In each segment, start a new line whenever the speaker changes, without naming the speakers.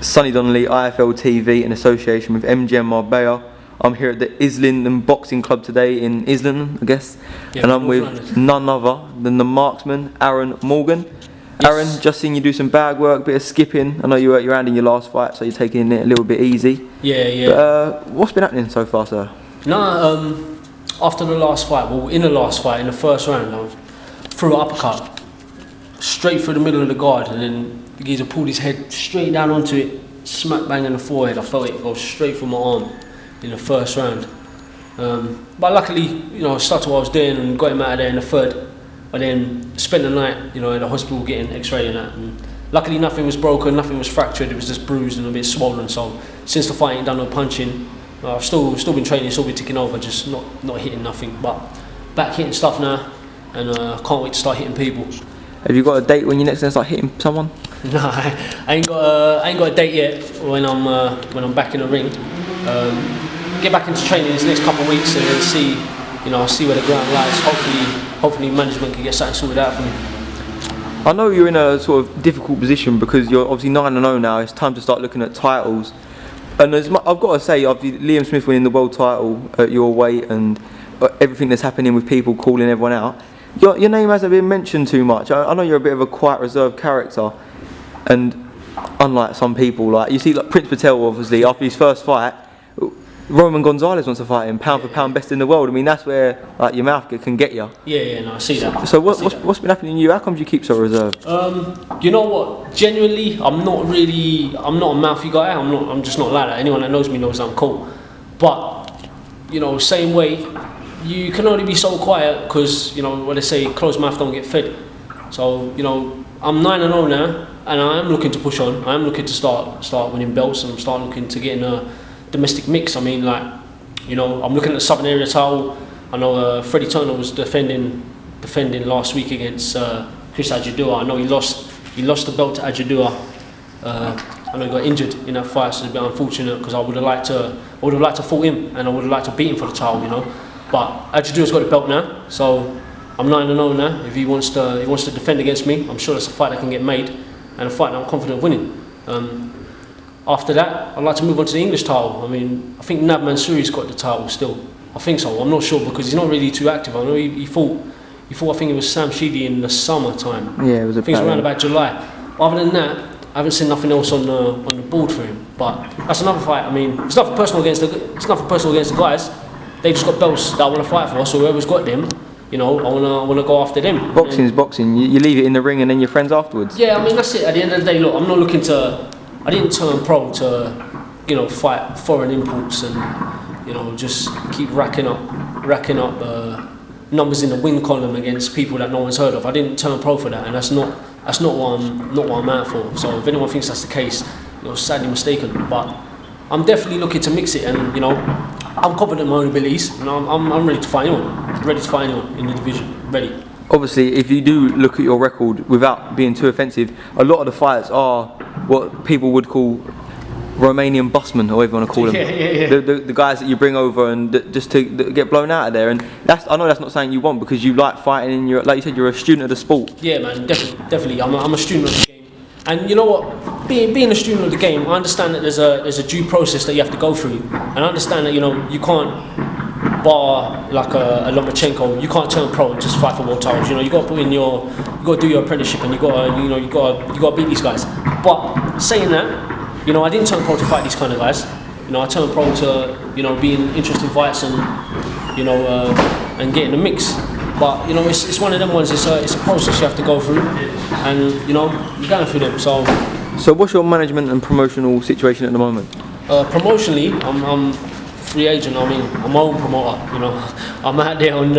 Sonny Donnelly, IFL TV, in association with MGM Marbella. I'm here at the Islington Boxing Club today in Islington, I guess, yeah, and I'm with none other than the marksman, Aarron Morgan. Yes. Aarron, just seen you do some bag work, bit of skipping. I know you hurt your hand in your last fight, so you're taking it a little bit easy.
Yeah.
But, what's been happening so far, sir?
After the last fight, in the first round, I threw an uppercut straight through the middle of the guard, and then the geezer pulled his head straight down onto it, smack bang in the forehead. I felt it go straight through my arm in the first round. But luckily, I stuck to what I was doing and got him out of there in the third. I then spent the night, at the hospital getting X-ray and that. And luckily, nothing was broken, nothing was fractured. It was just bruised and a bit swollen. So since the fight, ain't done no punching. I've still been training, still been ticking over, just not hitting nothing. But back hitting stuff now, and can't wait to start hitting people.
Have you got a date when you're next going to start hitting someone?
No, I ain't got a date yet. When I'm back in the ring, get back into training these next couple of weeks and then see where the ground lies. Hopefully management can get something sorted out for me.
I know you're in a sort of difficult position because you're obviously 9-0 now. It's time to start looking at titles. And I've got to say, Liam Smith winning the world title at your weight and everything that's happening with people calling everyone out, your name hasn't been mentioned too much. I know you're a bit of a quiet, reserved character, and unlike some people, like you see, like Prince Patel, obviously after his first fight, Roman Gonzalez wants to fight him, pound for pound best in the world. I mean, that's where like your mouth can get you.
Yeah, no, I see that.
So what's been happening to you? How come you keep so reserved?
You know what? Genuinely, I'm not a mouthy guy. I'm just not like that. Anyone that knows me knows I'm cool. But same way, you can only be so quiet because what they say, closed mouth don't get fed. So I'm 9-0 now, and I am looking to push on. I am looking to start winning belts, and I'm starting looking to get in a domestic mix. I mean, I'm looking at the Southern Area title. I know Freddie Turner was defending last week against Chris Ajadua. I know he lost the belt to Ajadua. I know he got injured in that fight, so it's a bit unfortunate because I would have liked to fight him, and I would have liked to beat him for the title, But Ajadua's got the belt now, so I'm 9-0 now. If he wants to defend against me, I'm sure that's a fight that can get made, and a fight that I'm confident of winning. After that, I'd like to move on to the English title. I mean, I think Nab Mansouri's got the title still. I think so. I'm not sure because he's not really too active. I know he fought. I think it was Sam Sheedy in the summertime.
Yeah, it was. I think it was
around about July. Other than that, I haven't seen nothing else on the board for him. But that's another fight. I mean, it's nothing personal against the guys. They just got belts that I want to fight for. So whoever's got them, I want to go after them.
Boxing's boxing. You leave it in the ring and then you're friends afterwards.
Yeah, I mean that's it. At the end of the day, look, I'm not looking to. I didn't turn pro to, fight foreign imports and, just keep racking up numbers in the win column against people that no one's heard of. I didn't turn pro for that, and that's not what I'm out for. So if anyone thinks that's the case, you're sadly mistaken. But I'm definitely looking to mix it, and I'm confident in my own abilities, and I'm ready to fight anyone in the division. Ready.
Obviously, if you do look at your record, without being too offensive, a lot of the fights are what people would call Romanian busmen, or whatever you want to call them.
Yeah.
The guys that you bring over and just to get blown out of there. And I know that's not something you want because you like fighting and like you said, you're a student of the sport.
Yeah, man, definitely. I'm a student of the game. And you know what? Being a student of the game, I understand that there's a due process that you have to go through. And I understand that you can't bar like a Lomachenko. You can't turn pro and just fight for world titles. You got to put in you got to do your apprenticeship, and you got to beat these guys. But saying that, I didn't turn pro to fight these kind of guys. I turned pro to be in interesting fights and and get in the mix. But it's one of them ones. It's a process you have to go through, and you're going through them.
So what's your management and promotional situation at the moment?
Promotionally, I'm free agent. I mean, I'm my own promoter. I'm out there on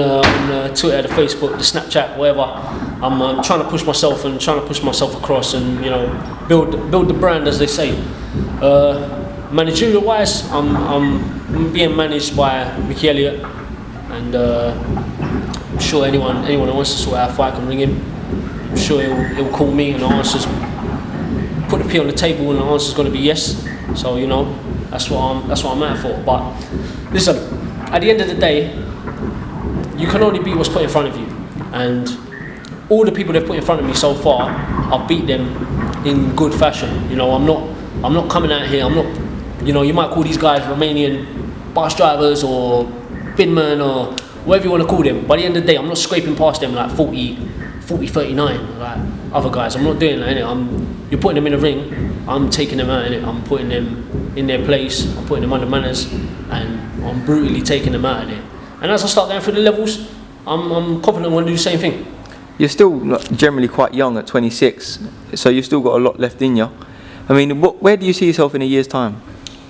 Twitter, the Facebook, the Snapchat, whatever. I'm trying to push myself across, and build the brand, as they say. Managerial wise, I'm being managed by Mickey Elliott, and I'm sure anyone who wants to sort out a fight can ring him. I'm sure he'll call me, and the answer's put the P on the table, and the answer's going to be yes. So that's what I'm out for. But listen, at the end of the day, you can only beat what's put in front of you, and all the people they've put in front of me so far, I've beat them in good fashion. I'm I'm not coming out here. I'm not, you know, you might call these guys Romanian bus drivers or binmen or whatever you want to call them. By the end of the day, I'm not scraping past them like 40, 39 like other guys. I'm not doing that, innit? You're putting them in a ring, I'm taking them out, innit? I'm putting them in their place, I'm putting them under manners, and I'm brutally taking them out of there. And as I start going through the levels, I'm confident I'm going to do the same thing.
You're still generally quite young at 26, so you've still got a lot left in you. I mean, where do you see yourself in a year's time?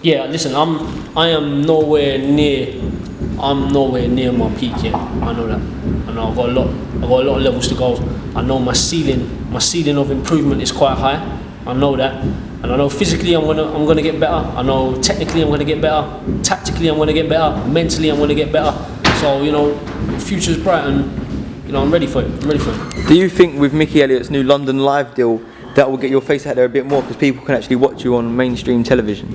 Yeah, listen, I am nowhere near my peak yet. I know that. I know I've got a lot of levels to go. I know my ceiling of improvement is quite high. I know that. And I know physically I'm gonna get better. I know technically I'm gonna get better. Tactically I'm gonna get better. Mentally I'm gonna get better. So, you know, the future's bright, and you know, I'm ready for it.
Do you think with Mickey Elliott's new London Live deal that will get your face out there a bit more, because people can actually watch you on mainstream television?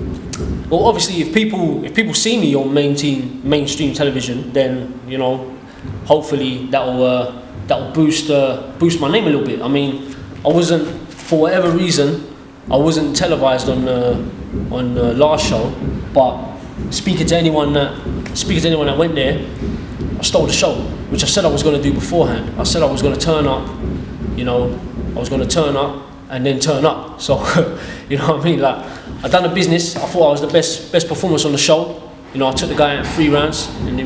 Well, obviously, if people see me on mainstream television, then, you know, hopefully that will boost my name a little bit. I mean, I wasn't, for whatever reason, I wasn't televised on the last show, but speaking to anyone that went there, I stole the show, which I said I was going to do beforehand. I said I was going to turn up, you know, I was going to turn up and then turn up. So, you know what I mean? Like, I done the business. I thought I was the best performance on the show. You know, I took the guy out 3 rounds, and I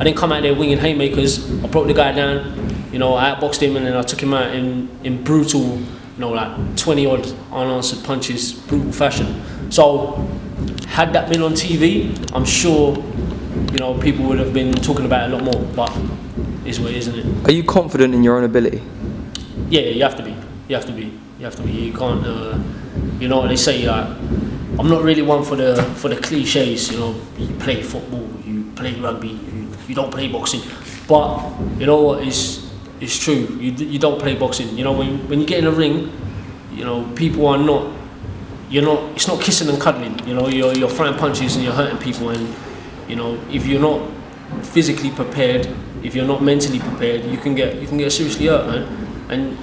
didn't come out there winging haymakers. I broke the guy down. You know, I outboxed him, and then I took him out in brutal, you know, like 20 odd unanswered punches, brutal fashion. So, had that been on TV, I'm sure, you know, people would have been talking about it a lot more. But it's what it is, isn't it?
Are you confident in your own ability?
Yeah, you have to be. You can't. You know what they say. I'm not really one for the cliches. You know, you play football, you play rugby, you don't play boxing. But you know what is true. You don't play boxing. You know, when you get in a ring, you know, people are not. It's not kissing and cuddling. You know, you're throwing punches and you're hurting people. And you know, if you're not physically prepared, if you're not mentally prepared, you can get seriously hurt, man. And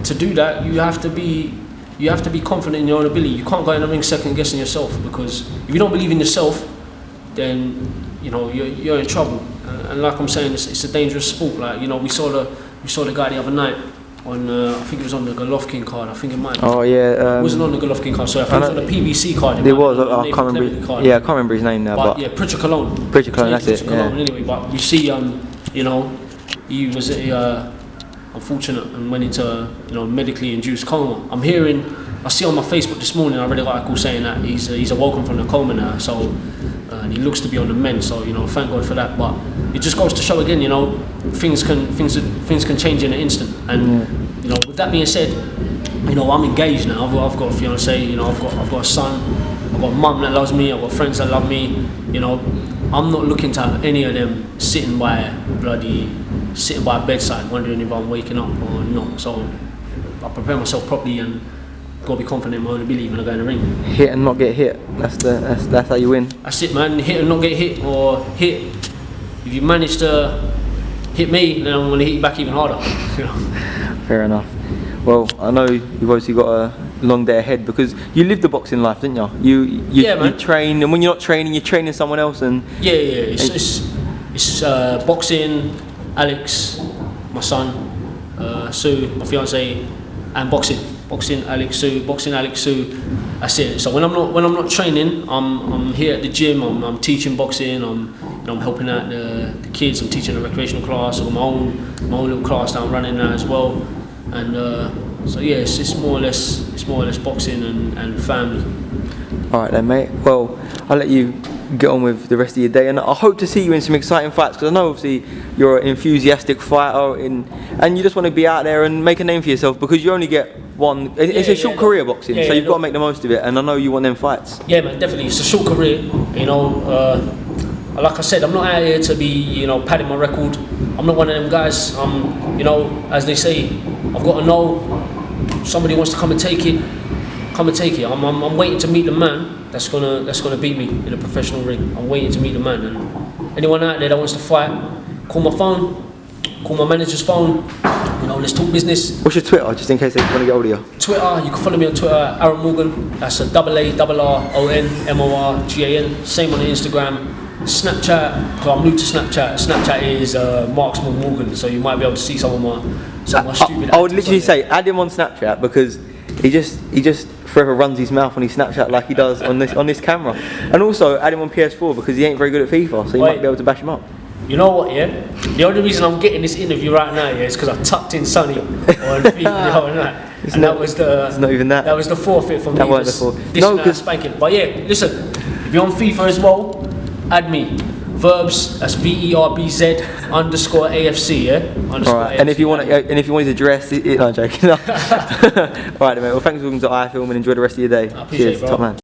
to do that, you have to be confident in your own ability. You can't go in the ring second guessing yourself, because if you don't believe in yourself, then you know you're in trouble. And like I'm saying, it's a dangerous sport. Like, you know, we saw the guy the other night on I think it was on the Golovkin card. I think it might.
Oh yeah.
It wasn't on the Golovkin card. So I think it was on the PBC card.
It was. I can't remember. Yeah, I can't remember his name now. But
yeah, Pritchard Cologne.
Pritchard Cologne. That's it. Yeah.
Anyway, but you see, you know, he was unfortunate and went into, you know, medically induced coma. I see on my Facebook this morning, I read an article saying that he's awoken from the coma now. So and he looks to be on the mend. So, you know, thank God for that. But it just goes to show again, you know, things can change in an instant. And you know, with that being said, you know, I'm engaged now. I've got a fiance. You know, I've got a son. I've got a mum that loves me. I've got friends that love me. You know, I'm not looking to have any of them sitting by a bedside wondering if I'm waking up or not. So I prepare myself properly and gotta be confident in my own ability when I go in the ring.
Hit and not get hit. That's how you win.
That's it, man. Hit and not get hit, or hit. If you manage to hit me, then I'm gonna hit you back even harder. You know?
Fair enough. Well, I know you've obviously got a long day ahead, because you live the boxing life, didn't you?
Yeah, man.
You train, and when you're not training, you're training someone else. And
yeah. It's boxing, Alex, my son, Sue, my fiance, and boxing, Alex, Sue. That's it. So when I'm not training, I'm here at the gym. I'm teaching boxing. I'm helping out the kids. I'm teaching a recreational class. I've got my own little class that I'm running now as well. And so yeah, it's more or less boxing and family.
All right then, mate. Well, I'll let you get on with the rest of your day, and I hope to see you in some exciting fights, because I know obviously you're an enthusiastic fighter and you just want to be out there and make a name for yourself, because you only get one. It's a short career, boxing, so you've got to make the most of it, and I know you want them fights. Yeah, man, definitely. It's a short career, you know. Like I said, I'm not out here to be, you know, padding my record. I'm not one of them guys. You know, as they say, I've got to know somebody wants to come and take it. I'm waiting to meet the man that's gonna beat me in a professional ring. I'm waiting to meet the man, and anyone out there that wants to fight, call my phone,
Call my manager's phone. You know, let's talk business.
What's your Twitter, just in case they want to get hold of you?
Twitter, you can follow me on Twitter, Aarron Morgan. That's a AARRONMORGAN. Same on Instagram. Snapchat, because I'm new to Snapchat. Snapchat is Marksman Morgan, so you might be able to see some of my stupid.
I would literally say add him on Snapchat because he just forever runs his mouth on his Snapchat like he does on this camera. And also add him on PS4 because he ain't very good at FIFA, so you might be able to bash him up.
You know what, yeah? The only reason I'm getting this interview right now, yeah, is because I tucked in Sonny on FIFA the other night.
It's not even that.
That was the forfeit for me.
That wasn't the forfeit.
No, because spanking. But yeah, listen, if you're on FIFA as well, add me. Verbs, that's VERBZ_AFC, yeah?
Alright, and if you want his address, no, I'm joking. Alright, mate. Well, thanks for talking to iFilm and enjoy the rest of your day.
I appreciate it, bro.
Top man.